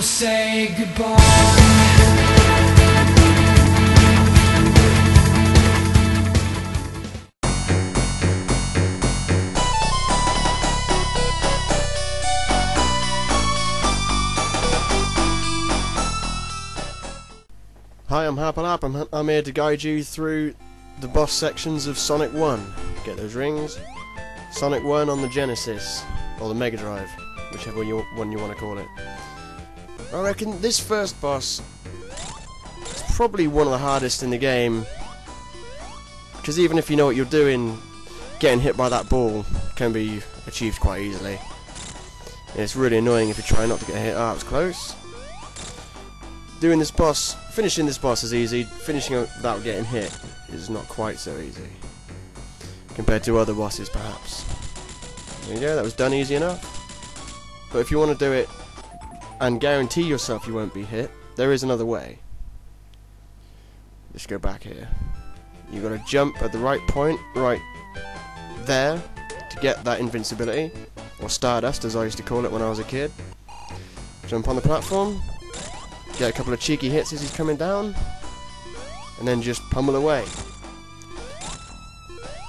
will say goodbye. Hi, I'm Harpalap. I'm here to guide you through the boss sections of Sonic 1. Get those rings. Sonic 1 on the Genesis, or the Mega Drive, whichever one you want to call it. I reckon this first boss is probably one of the hardest in the game, because even if you know what you're doing, getting hit by that ball can be achieved quite easily. And it's really annoying if you try not to get hit. Ah, it was close. Doing this boss, finishing this boss is easy. Finishing it without getting hit is not quite so easy compared to other bosses, perhaps. There you go, that was done easy enough. But if you want to do it and guarantee yourself you won't be hit, there is another way. Let's go back here. You've got to jump at the right point, right there, to get that invincibility, or Stardust as I used to call it when I was a kid. Jump on the platform, get a couple of cheeky hits as he's coming down, and then just pummel away.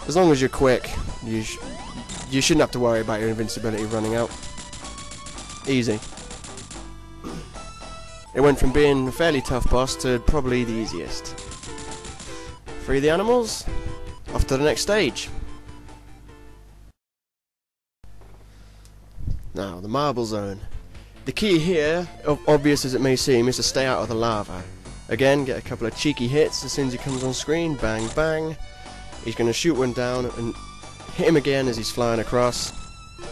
As long as you're quick, you shouldn't have to worry about your invincibility running out. Easy. It went from being a fairly tough boss to probably the easiest. Free the animals, off to the next stage. Now, the Marble Zone. The key here, obvious as it may seem, is to stay out of the lava. Again, get a couple of cheeky hits as soon as he comes on screen. Bang, bang. He's going to shoot one down and hit him again as he's flying across.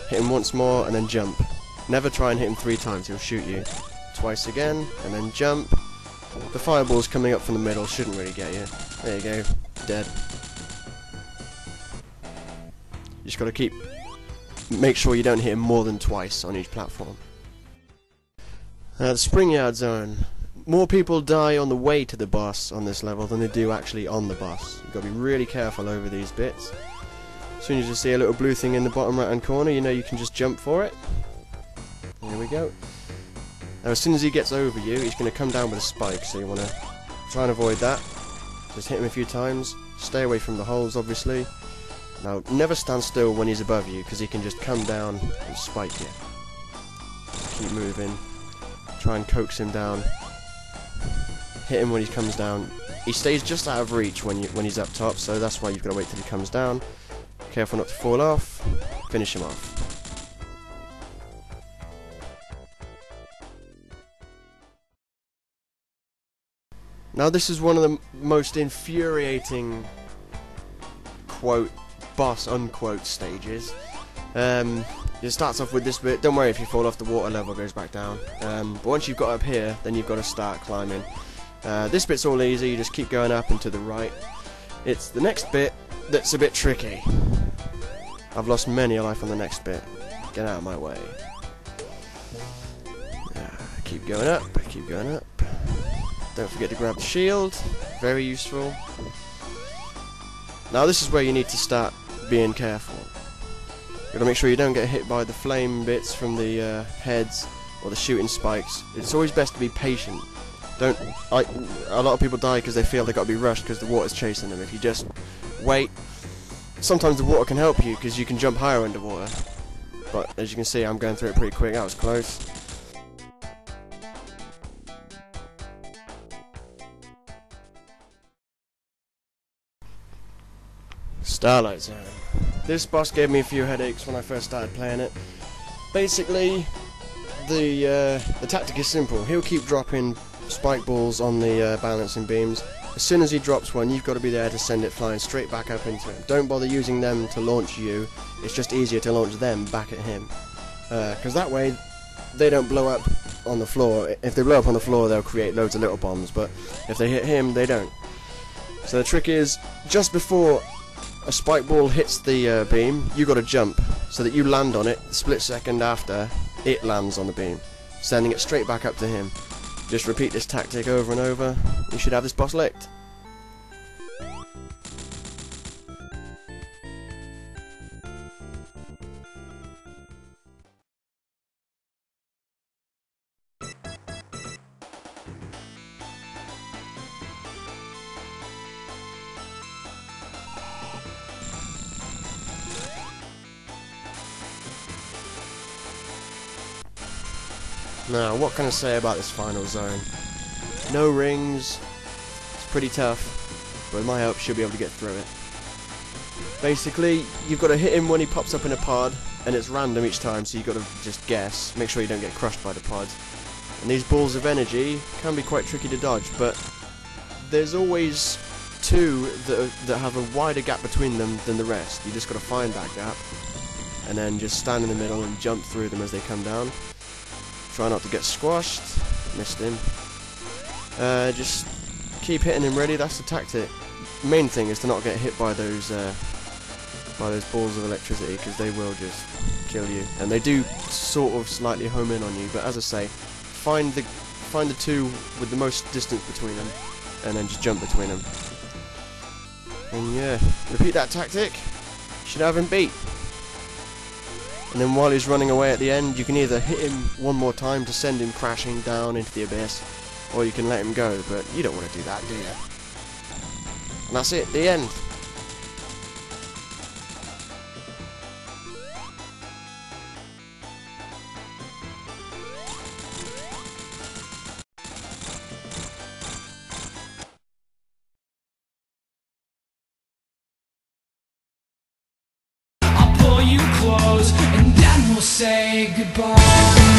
Hit him once more and then jump. Never try and hit him 3 times, he'll shoot you. Twice again, and then jump. The fireballs coming up from the middle shouldn't really get you. There you go, dead. You just got to make sure you don't hit him more than twice on each platform. The Spring Yard Zone. More people die on the way to the boss on this level than they do actually on the boss. You've got to be really careful over these bits. As soon as you see a little blue thing in the bottom right hand corner, you know you can just jump for it. There we go. Now as soon as he gets over you, he's going to come down with a spike, so you want to try and avoid that. Just hit him a few times. Stay away from the holes, obviously. Now never stand still when he's above you, because he can just come down and spike you. Keep moving. Try and coax him down. Hit him when he comes down. He stays just out of reach when he's up top, so that's why you've got to wait till he comes down. Careful not to fall off. Finish him off. Now this is one of the most infuriating quote boss unquote stages. It starts off with this bit. Don't worry if you fall off, the water level goes back down. But once you've got up here, then you've got to start climbing. This bit's all easy, you just keep going up and to the right. It's the next bit that's a bit tricky. I've lost many a life on the next bit. Get out of my way. Keep going up, keep going up. Don't forget to grab the shield, very useful. Now this is where you need to start being careful. You've got to make sure you don't get hit by the flame bits from the heads or the shooting spikes. It's always best to be patient. A lot of people die because they feel they've got to be rushed because the water's chasing them. If you just wait, sometimes the water can help you because you can jump higher underwater. But as you can see, I'm going through it pretty quick. That was close. Starlight Zone. This boss gave me a few headaches when I first started playing it. Basically, the tactic is simple. He'll keep dropping spike balls on the balancing beams. As soon as he drops one, you've got to be there to send it flying straight back up into him. Don't bother using them to launch you. It's just easier to launch them back at him. Because that way, they don't blow up on the floor. If they blow up on the floor, they'll create loads of little bombs. But if they hit him, they don't. So the trick is, just before a spike ball hits the beam, you got to jump so that you land on it the split second after it lands on the beam, sending it straight back up to him. Just repeat this tactic over and over. You should have this boss licked. Now, what can I say about this final zone? No rings, it's pretty tough, but with my help, should be able to get through it. Basically, you've got to hit him when he pops up in a pod, and it's random each time, so you've got to just guess, make sure you don't get crushed by the pods. And these balls of energy can be quite tricky to dodge, but there's always two that have a wider gap between them than the rest. You just got to find that gap, and then just stand in the middle and jump through them as they come down. Try not to get squashed. Missed him. Just keep hitting him ready, that's the tactic. Main thing is to not get hit by those balls of electricity, because they will just kill you. And they do sort of slightly home in on you, but as I say, find the two with the most distance between them, and then just jump between them. And yeah, repeat that tactic, should have him beat. And then while he's running away at the end, you can either hit him one more time to send him crashing down into the abyss, or you can let him go, but you don't want to do that, do you? And that's it, the end. I'll pull you close and then we'll say goodbye.